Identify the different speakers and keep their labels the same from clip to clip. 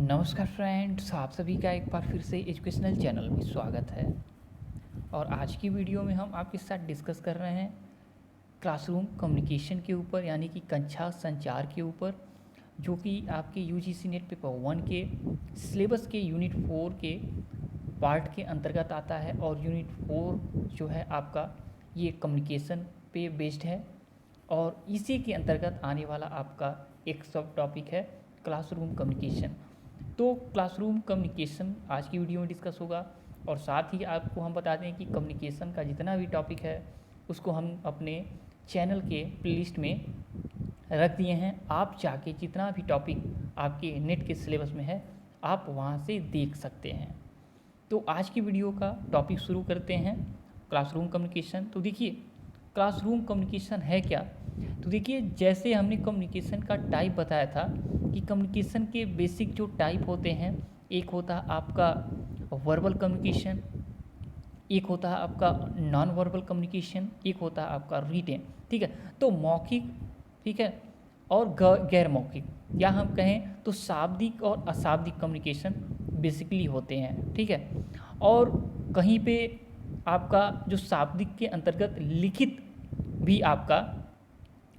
Speaker 1: नमस्कार फ्रेंड्स, आप सभी का एक बार फिर से एजुकेशनल चैनल में स्वागत है। और आज की वीडियो में हम आपके साथ डिस्कस कर रहे हैं क्लासरूम कम्युनिकेशन के ऊपर, यानी कि कक्षा संचार के ऊपर, जो कि आपके यूजीसी नेट पेपर 1 के सिलेबस के यूनिट 4 के पार्ट के अंतर्गत आता है। और यूनिट 4 जो है आपका ये कम्युनिकेशन पे बेस्ड है, और इसी के अंतर्गत आने वाला आपका एक सब टॉपिक है क्लासरूम कम्युनिकेशन। तो क्लासरूम कम्युनिकेशन आज की वीडियो में डिस्कस होगा, और साथ ही आपको हम बता दें कि कम्युनिकेशन का जितना भी टॉपिक है उसको हम अपने चैनल के प्लेलिस्ट में रख दिए हैं। आप जाके जितना भी टॉपिक आपके नेट के सिलेबस में है आप वहाँ से देख सकते हैं। तो आज की वीडियो का टॉपिक शुरू करते हैं, क्लासरूम कम्युनिकेशन। तो देखिए, क्लासरूम कम्युनिकेशन है क्या। तो देखिए, जैसे हमने कम्युनिकेशन का टाइप बताया था कि कम्युनिकेशन के बेसिक जो टाइप होते हैं, एक होता है आपका वर्बल कम्युनिकेशन, एक होता है आपका नॉन वर्बल कम्युनिकेशन, एक होता है आपका रिटेन। ठीक है, तो मौखिक, ठीक है, और गैर मौखिक, या हम कहें तो शाब्दिक और अशाब्दिक कम्युनिकेशन बेसिकली होते हैं। ठीक है, और कहीं पे आपका जो शाब्दिक के अंतर्गत लिखित भी आपका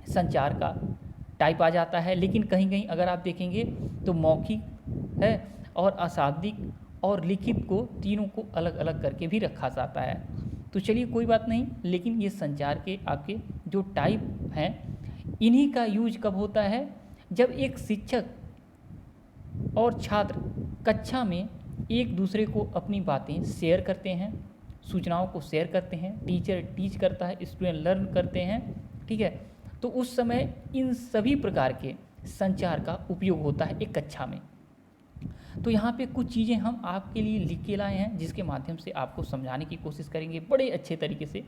Speaker 1: संचार का टाइप आ जाता है, लेकिन कहीं कहीं अगर आप देखेंगे तो मौखिक है और अशाब्दिक और लिखित को तीनों को अलग अलग करके भी रखा जाता है। तो चलिए कोई बात नहीं, लेकिन ये संचार के आपके जो टाइप हैं, इन्हीं का यूज कब होता है, जब एक शिक्षक और छात्र कक्षा में एक दूसरे को अपनी बातें शेयर करते हैं, सूचनाओं को शेयर करते हैं, टीचर टीच करता है, स्टूडेंट लर्न करते हैं। ठीक है, तो उस समय इन सभी प्रकार के संचार का उपयोग होता है एक कक्षा में। तो यहाँ पे कुछ चीज़ें हम आपके लिए लिख के लाए हैं, जिसके माध्यम से आपको समझाने की कोशिश करेंगे बड़े अच्छे तरीके से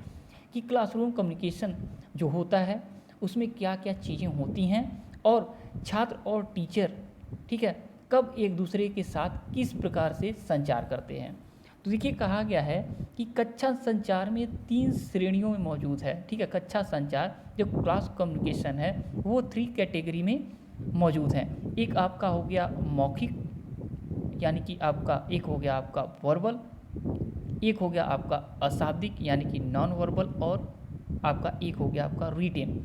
Speaker 1: कि क्लासरूम कम्युनिकेशन जो होता है उसमें क्या क्या चीज़ें होती हैं, और छात्र और टीचर, ठीक है, कब एक दूसरे के साथ किस प्रकार से संचार करते हैं। तो देखिए, कहा गया है कि कक्षा संचार में 3 श्रेणियों में मौजूद है। ठीक है, कक्षा संचार जो क्लास कम्युनिकेशन है वो 3 कैटेगरी में मौजूद हैं। एक आपका हो गया मौखिक, यानी कि आपका एक हो गया आपका वर्बल, एक हो गया आपका अशाब्दिक यानी कि नॉन वर्बल, और आपका एक हो गया आपका रिटेन।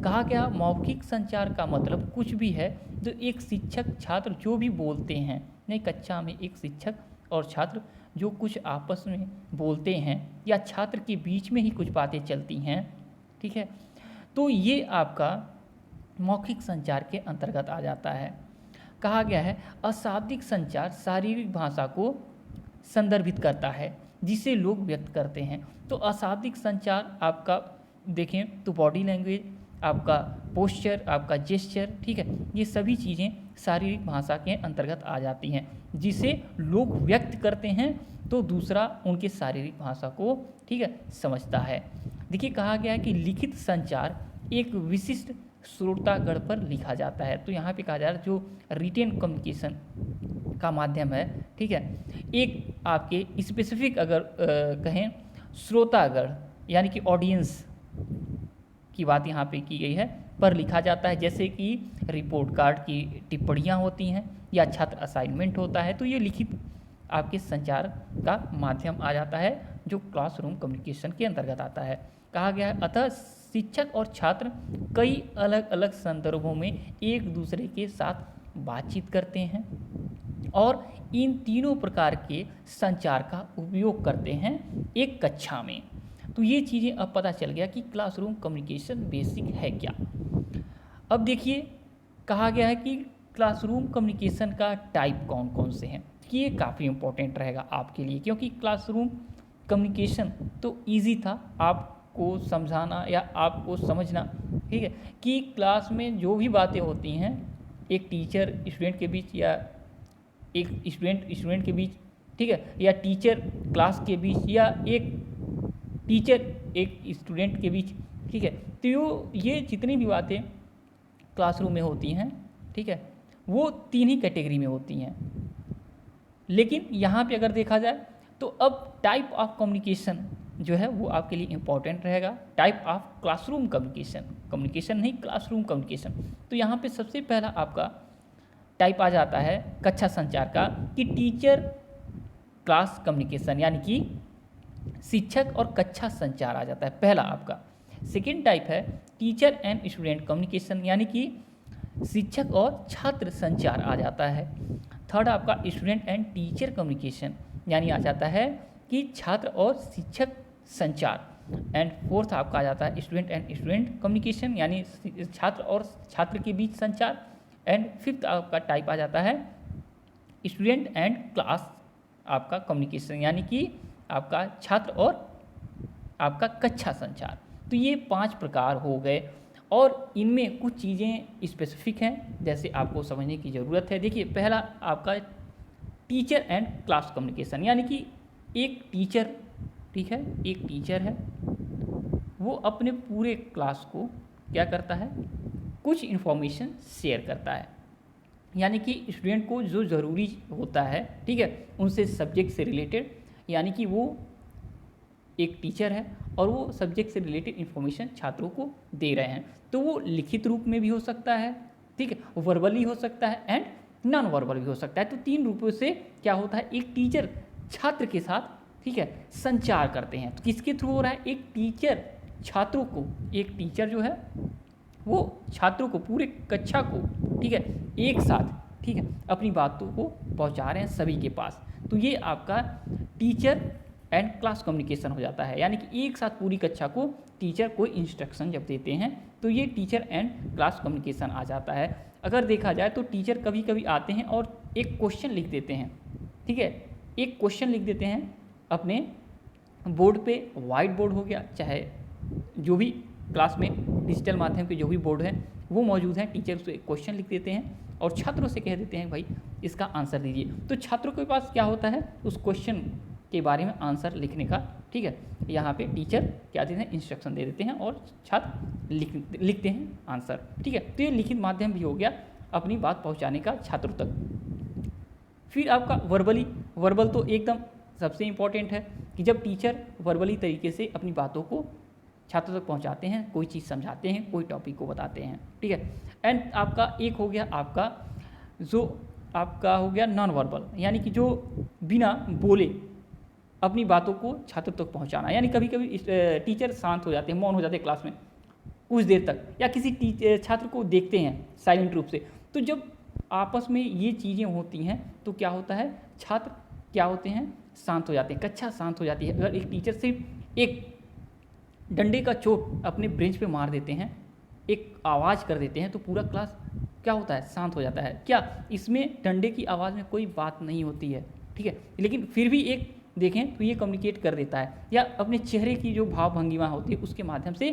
Speaker 1: कहा गया मौखिक संचार का मतलब कुछ भी है जो एक शिक्षक छात्र जो भी बोलते हैं, नहीं, कक्षा में एक शिक्षक और छात्र जो कुछ आपस में बोलते हैं, या छात्र के बीच में ही कुछ बातें चलती हैं। ठीक है, तो ये आपका मौखिक संचार के अंतर्गत आ जाता है। कहा गया है अशाब्दिक संचार शारीरिक भाषा को संदर्भित करता है जिसे लोग व्यक्त करते हैं। तो अशाब्दिक संचार आपका देखें तो बॉडी लैंग्वेज, आपका पोस्चर, आपका जेस्चर, ठीक है, ये सभी चीज़ें शारीरिक भाषा के अंतर्गत आ जाती हैं जिसे लोग व्यक्त करते हैं, तो दूसरा उनके शारीरिक भाषा को, ठीक है, समझता है। देखिए, कहा गया है कि लिखित संचार एक विशिष्ट श्रोतागण पर लिखा जाता है। तो यहाँ पे कहा जा रहा है जो रिटेन कम्युनिकेशन का माध्यम है, ठीक है, एक आपके स्पेसिफिक अगर कहें श्रोतागण यानी कि ऑडियंस की बात यहाँ पे की गई है, पर लिखा जाता है। जैसे कि रिपोर्ट कार्ड की टिप्पणियाँ होती हैं या छात्र असाइनमेंट होता है, तो ये लिखित आपके संचार का माध्यम आ जाता है जो क्लासरूम कम्युनिकेशन के अंतर्गत आता है। कहा गया है अतः शिक्षक और छात्र कई अलग अलग संदर्भों में एक दूसरे के साथ बातचीत करते हैं और इन तीनों प्रकार के संचार का उपयोग करते हैं एक कक्षा में। तो ये चीज़ें अब पता चल गया कि क्लासरूम कम्युनिकेशन बेसिक है क्या। अब देखिए, कहा गया है कि क्लासरूम कम्युनिकेशन का टाइप कौन कौन से हैं। ये काफ़ी इंपॉर्टेंट रहेगा आपके लिए, क्योंकि क्लासरूम कम्युनिकेशन तो इजी था आपको समझाना या आपको समझना, ठीक है, कि क्लास में जो भी बातें होती हैं एक टीचर स्टूडेंट के बीच, या एक स्टूडेंट के बीच, ठीक है, या टीचर क्लास के बीच, या एक टीचर एक स्टूडेंट के बीच, ठीक है, तो ये जितनी भी बातें क्लासरूम में होती हैं, ठीक है, वो 3 ही कैटेगरी में होती हैं। लेकिन यहाँ पे अगर देखा जाए तो अब टाइप ऑफ कम्युनिकेशन जो है वो आपके लिए इम्पॉर्टेंट रहेगा। Type of classroom communication, communication नहीं, क्लासरूम कम्युनिकेशन। तो यहाँ पे सबसे पहला आपका टाइप आ जाता है कक्षा संचार का कि टीचर क्लास कम्युनिकेशन, यानी कि शिक्षक और कक्षा संचार आ जाता है पहला आपका। सेकेंड टाइप है टीचर एंड स्टूडेंट कम्युनिकेशन, यानी कि शिक्षक और छात्र संचार आ जाता है। थर्ड आपका स्टूडेंट एंड टीचर कम्युनिकेशन, यानी आ जाता है कि छात्र और शिक्षक संचार। एंड फोर्थ आपका आ जाता है स्टूडेंट एंड स्टूडेंट कम्युनिकेशन, यानी छात्र और छात्र के बीच संचार। एंड फिफ्थ आपका टाइप आ जाता है स्टूडेंट एंड क्लास आपका कम्युनिकेशन, यानी कि आपका छात्र और आपका कक्षा संचार। तो ये 5 प्रकार हो गए और इनमें कुछ चीज़ें स्पेसिफिक हैं जैसे आपको समझने की ज़रूरत है। देखिए पहला आपका टीचर एंड क्लास कम्युनिकेशन, यानी कि एक टीचर, ठीक है, एक टीचर है, वो अपने पूरे क्लास को क्या करता है, कुछ इन्फॉर्मेशन शेयर करता है, यानी कि स्टूडेंट को जो ज़रूरी होता है, ठीक है, उनसे सब्जेक्ट से रिलेटेड, यानी कि वो एक टीचर है और वो सब्जेक्ट से रिलेटेड इन्फॉर्मेशन छात्रों को दे रहे हैं। तो वो लिखित रूप में भी हो सकता है, ठीक है, वर्बली हो सकता है एंड नॉन वर्बल भी हो सकता है। तो 3 रूपों से क्या होता है, एक टीचर छात्र के साथ, ठीक है, संचार करते हैं। तो किसके थ्रू हो रहा है, एक टीचर छात्रों को, एक टीचर जो है वो छात्रों को, पूरे कक्षा को, ठीक है, एक साथ, ठीक है, अपनी बातों को पहुंचा रहे हैं सभी के पास। तो ये आपका टीचर एंड क्लास कम्युनिकेशन हो जाता है, यानी कि एक साथ पूरी कक्षा को टीचर कोई इंस्ट्रक्शन जब देते हैं तो ये टीचर एंड क्लास कम्युनिकेशन आ जाता है। अगर देखा जाए तो टीचर कभी कभी आते हैं और एक क्वेश्चन लिख देते हैं, ठीक है, एक क्वेश्चन लिख देते हैं अपने बोर्ड पे, वाइट बोर्ड हो गया, चाहे जो भी क्लास में डिजिटल माध्यम के जो भी बोर्ड हैं वो मौजूद हैं, टीचर उसे एक क्वेश्चन लिख देते हैं और छात्रों से कह देते हैं भाई इसका आंसर दीजिए। तो छात्रों के पास क्या होता है, उस क्वेश्चन के बारे में आंसर लिखने का, ठीक है, यहाँ पे टीचर क्या देते हैं, इंस्ट्रक्शन दे देते हैं और छात्र लिखते हैं आंसर, ठीक है। तो ये लिखित माध्यम भी हो गया अपनी बात पहुँचाने का छात्रों तक। फिर आपका वर्बली, वर्बल तो एकदम सबसे इम्पॉर्टेंट है कि जब टीचर वर्बली तरीके से अपनी बातों को छात्रों तक पहुंचाते हैं, कोई चीज़ समझाते हैं, कोई टॉपिक को बताते हैं, ठीक है। एंड आपका एक हो गया आपका जो आपका हो गया नॉन वर्बल, यानी कि जो बिना बोले अपनी बातों को छात्रों तक पहुंचाना, यानी कभी कभी टीचर शांत हो जाते हैं, मौन हो जाते हैं क्लास में कुछ देर तक, या किसी छात्र को देखते हैं साइलेंट रूप से। तो जब आपस में ये चीज़ें होती हैं तो क्या होता है, छात्र क्या होते हैं, शांत हो जाते हैं, कक्षा शांत हो जाती है। अगर एक टीचर सिर्फ एक डंडे का चोट अपने ब्रेंच पे मार देते हैं, एक आवाज़ कर देते हैं, तो पूरा क्लास क्या होता है, शांत हो जाता है। क्या इसमें डंडे की आवाज़ में कोई बात नहीं होती है, ठीक है, लेकिन फिर भी एक देखें तो ये कम्युनिकेट कर देता है। या अपने चेहरे की जो भाव भंगिमा होती है उसके माध्यम से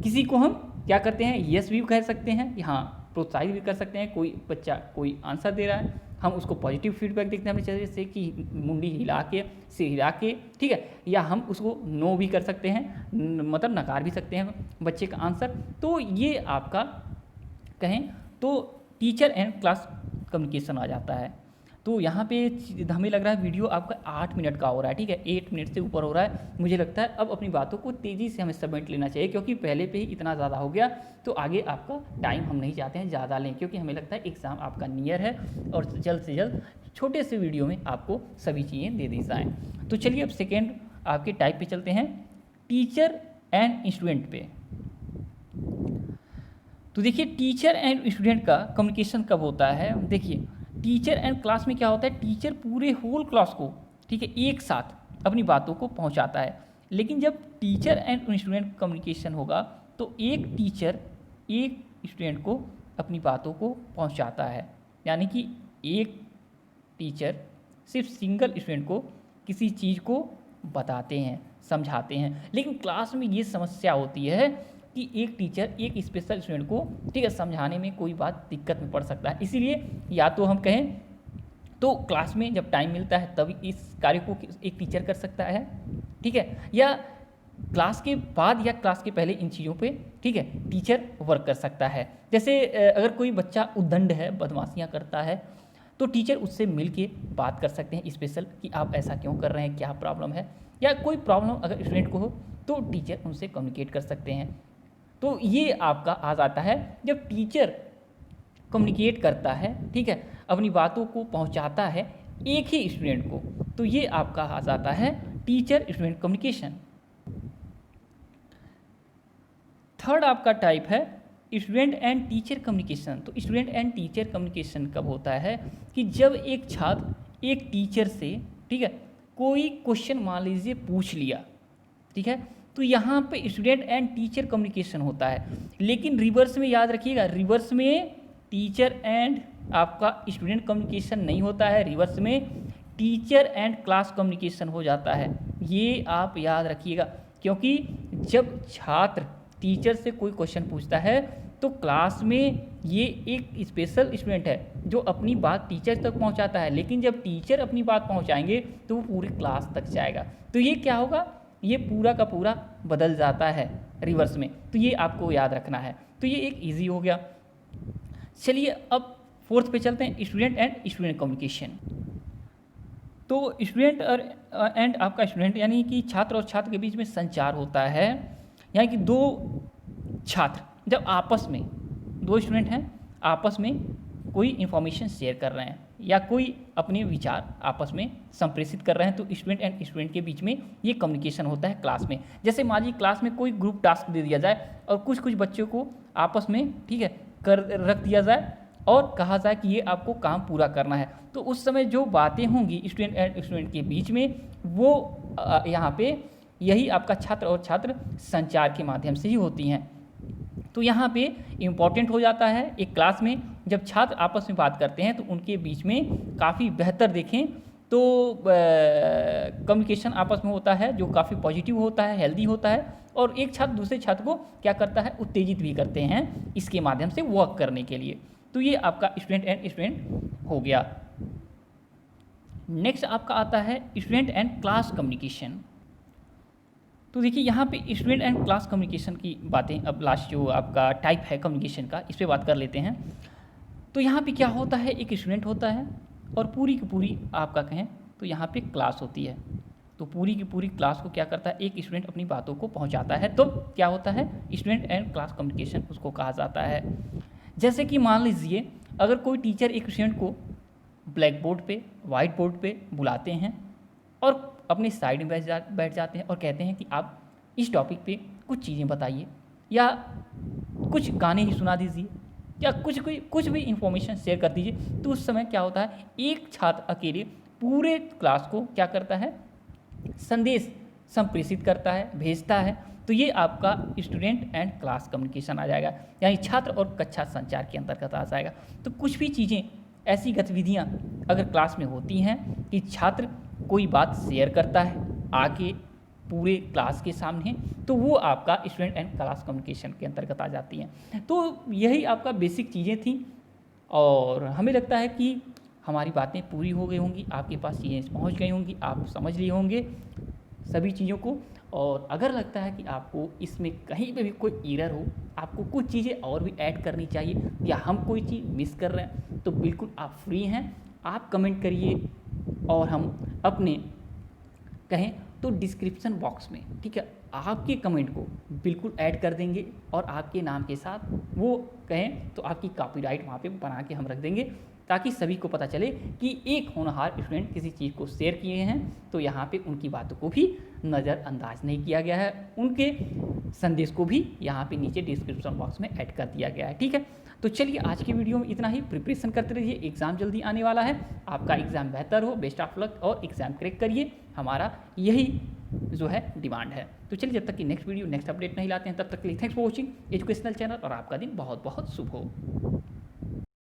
Speaker 1: किसी को हम क्या करते हैं, यस भी कह सकते हैं, हाँ प्रोत्साहित भी कर सकते हैं। कोई बच्चा कोई आंसर दे रहा है, हम उसको पॉजिटिव फीडबैक देखते हैं अपने चेहरे से कि मुंडी हिला के, सिर हिला के, ठीक है, या हम उसको नो भी कर सकते हैं, मतलब नकार भी सकते हैं बच्चे का आंसर। तो ये आपका कहें तो टीचर एंड क्लास कम्युनिकेशन आ जाता है। तो यहाँ पे हमें लग रहा है वीडियो आपका 8 मिनट का हो रहा है, ठीक है, 8 मिनट से ऊपर हो रहा है। मुझे लगता है अब अपनी बातों को तेज़ी से हमें सबमिट लेना चाहिए, क्योंकि पहले पे ही इतना ज़्यादा हो गया तो आगे आपका टाइम हम नहीं चाहते हैं ज़्यादा लें, क्योंकि हमें लगता है एग्ज़ाम आपका नियर है और जल्द से जल्द छोटे से वीडियो में आपको सभी चीज़ें दे दी जाएँ। तो चलिए अब सेकेंड आपके टाइप पे चलते हैं, टीचर एंड स्टूडेंट पे। तो देखिए टीचर एंड स्टूडेंट का कम्युनिकेशन कब होता है, देखिए टीचर एंड क्लास में क्या होता है, टीचर पूरे होल क्लास को, ठीक है, एक साथ अपनी बातों को पहुंचाता है। लेकिन जब टीचर एंड स्टूडेंट कम्युनिकेशन होगा तो एक टीचर एक स्टूडेंट को अपनी बातों को पहुंचाता है, यानी कि एक टीचर सिर्फ सिंगल स्टूडेंट को किसी चीज़ को बताते हैं, समझाते हैं। लेकिन क्लास में ये समस्या होती है कि एक टीचर एक स्पेशल स्टूडेंट को, ठीक है, समझाने में कोई बात दिक्कत में पड़ सकता है। इसीलिए या तो हम कहें तो क्लास में जब टाइम मिलता है तभी इस कार्य को एक टीचर कर सकता है, ठीक है, या क्लास के बाद या क्लास के पहले इन चीज़ों पे, ठीक है, टीचर वर्क कर सकता है। जैसे अगर कोई बच्चा उद्दंड है, बदमाशियाँ करता है, तो टीचर उससे मिल के बात कर सकते हैं स्पेशल कि आप ऐसा क्यों कर रहे हैं, क्या प्रॉब्लम है, या कोई प्रॉब्लम अगर स्टूडेंट को हो तो टीचर उनसे कम्युनिकेट कर सकते हैं। तो ये आपका आ जाता है जब टीचर कम्युनिकेट करता है, ठीक है, अपनी बातों को पहुंचाता है एक ही स्टूडेंट को, तो ये आपका आ जाता है टीचर स्टूडेंट कम्युनिकेशन। थर्ड आपका टाइप है स्टूडेंट एंड टीचर कम्युनिकेशन। तो स्टूडेंट एंड टीचर कम्युनिकेशन कब होता है कि जब एक छात्र एक टीचर से, ठीक है, कोई क्वेश्चन मान लीजिए पूछ लिया, ठीक है, तो यहाँ पे स्टूडेंट एंड टीचर कम्युनिकेशन होता है। लेकिन रिवर्स में याद रखिएगा, रिवर्स में टीचर एंड आपका स्टूडेंट कम्युनिकेशन नहीं होता है, रिवर्स में टीचर एंड क्लास कम्युनिकेशन हो जाता है। ये आप याद रखिएगा, क्योंकि जब छात्र टीचर से कोई क्वेश्चन पूछता है तो क्लास में ये एक स्पेशल स्टूडेंट है जो अपनी बात टीचर तक पहुंचाता है, लेकिन जब टीचर अपनी बात पहुंचाएंगे तो वो पूरी क्लास तक जाएगा। तो ये क्या होगा, ये पूरा का पूरा बदल जाता है रिवर्स में। तो ये आपको याद रखना है। तो ये एक इजी हो गया। चलिए अब फोर्थ पे चलते हैं, स्टूडेंट एंड स्टूडेंट कम्युनिकेशन। तो स्टूडेंट और एंड आपका स्टूडेंट यानी कि छात्र और छात्र के बीच में संचार होता है, यानी कि दो छात्र जब आपस में, दो स्टूडेंट हैं आपस में कोई इन्फॉर्मेशन शेयर कर रहे हैं या कोई अपने विचार आपस में संप्रेषित कर रहे हैं, तो स्टूडेंट एंड स्टूडेंट के बीच में ये कम्युनिकेशन होता है क्लास में। जैसे मान लीजिए क्लास में कोई ग्रुप टास्क दे दिया जाए और कुछ कुछ बच्चों को आपस में, ठीक है, कर रख दिया जाए और कहा जाए कि ये आपको काम पूरा करना है, तो उस समय जो बातें होंगी स्टूडेंट एंड स्टूडेंट के बीच में, वो यहाँ पे यही आपका छात्र और छात्र संचार के माध्यम से ही होती हैं। तो यहाँ पे इम्पॉर्टेंट हो जाता है एक क्लास में जब छात्र आपस में बात करते हैं तो उनके बीच में काफ़ी बेहतर देखें तो कम्युनिकेशन आपस में होता है जो काफ़ी पॉजिटिव होता है, हेल्दी होता है, और एक छात्र दूसरे छात्र को क्या करता है, उत्तेजित भी करते हैं इसके माध्यम से वर्क करने के लिए। तो ये आपका स्टूडेंट एंड स्टूडेंट हो गया। नेक्स्ट आपका आता है स्टूडेंट एंड क्लास कम्युनिकेशन। तो देखिए यहाँ पे स्टूडेंट एंड क्लास कम्युनिकेशन की बातें, अब लास्ट जो आपका टाइप है कम्युनिकेशन का, इस पर बात कर लेते हैं। तो यहाँ पे क्या होता है, एक स्टूडेंट होता है और पूरी की पूरी आपका कहें तो यहाँ पे क्लास होती है। तो पूरी की पूरी क्लास को क्या करता है, एक स्टूडेंट अपनी बातों को पहुँचाता है, तो क्या होता है, स्टूडेंट एंड क्लास कम्युनिकेशन उसको कहा जाता है। जैसे कि मान लीजिए अगर कोई टीचर एक स्टूडेंट को ब्लैक बोर्ड पे, वाइट बोर्ड पे बुलाते हैं और अपने साइड में बैठ जाते हैं और कहते हैं कि आप इस टॉपिक पे कुछ चीज़ें बताइए या कुछ गाने ही सुना दीजिए या कुछ भी इंफॉर्मेशन शेयर कर दीजिए, तो उस समय क्या होता है, एक छात्र अकेले पूरे क्लास को क्या करता है, संदेश संप्रेषित करता है, भेजता है। तो ये आपका स्टूडेंट एंड क्लास कम्युनिकेशन आ जाएगा, यानी छात्र और कक्षा संचार के अंतर्गत आ जाएगा। तो कुछ भी चीज़ें, ऐसी गतिविधियाँ अगर क्लास में होती हैं कि छात्र कोई बात शेयर करता है आके पूरे क्लास के सामने, तो वो आपका स्टूडेंट एंड क्लास कम्युनिकेशन के अंतर्गत आ जाती हैं। तो यही आपका बेसिक चीज़ें थी और हमें लगता है कि हमारी बातें पूरी हो गई होंगी, आपके पास चीज़ें पहुंच गई होंगी, आप समझ लिए होंगे सभी चीज़ों को। और अगर लगता है कि आपको इसमें कहीं पे भी कोई एरर हो, आपको कुछ चीज़ें और भी ऐड करनी चाहिए या हम कोई चीज़ मिस कर रहे हैं, तो बिल्कुल आप फ्री हैं, आप कमेंट करिए और हम अपने कहें तो डिस्क्रिप्शन बॉक्स में, ठीक है, आपके कमेंट को बिल्कुल ऐड कर देंगे और आपके नाम के साथ वो कहें तो आपकी कॉपीराइट वहाँ पे बना के हम रख देंगे, ताकि सभी को पता चले कि एक होनहार स्टूडेंट किसी चीज़ को शेयर किए हैं तो यहाँ पे उनकी बातों को भी नज़रअंदाज नहीं किया गया है, उनके संदेश को भी यहाँ पे नीचे डिस्क्रिप्शन बॉक्स में ऐड कर दिया गया है। ठीक है, तो चलिए आज की वीडियो में इतना ही। प्रिपरेशन करते रहिए, एग्ज़ाम जल्दी आने वाला है, आपका एग्ज़ाम बेहतर हो, बेस्ट ऑफ लक और एग्ज़ाम क्रैक करिए, हमारा यही जो है डिमांड है। तो चलिए जब तक कि नेक्स्ट वीडियो नेक्स्ट अपडेट नहीं लाते हैं तब तक के लिए thanks for watching educational channel और आपका दिन बहुत बहुत शुभ हो।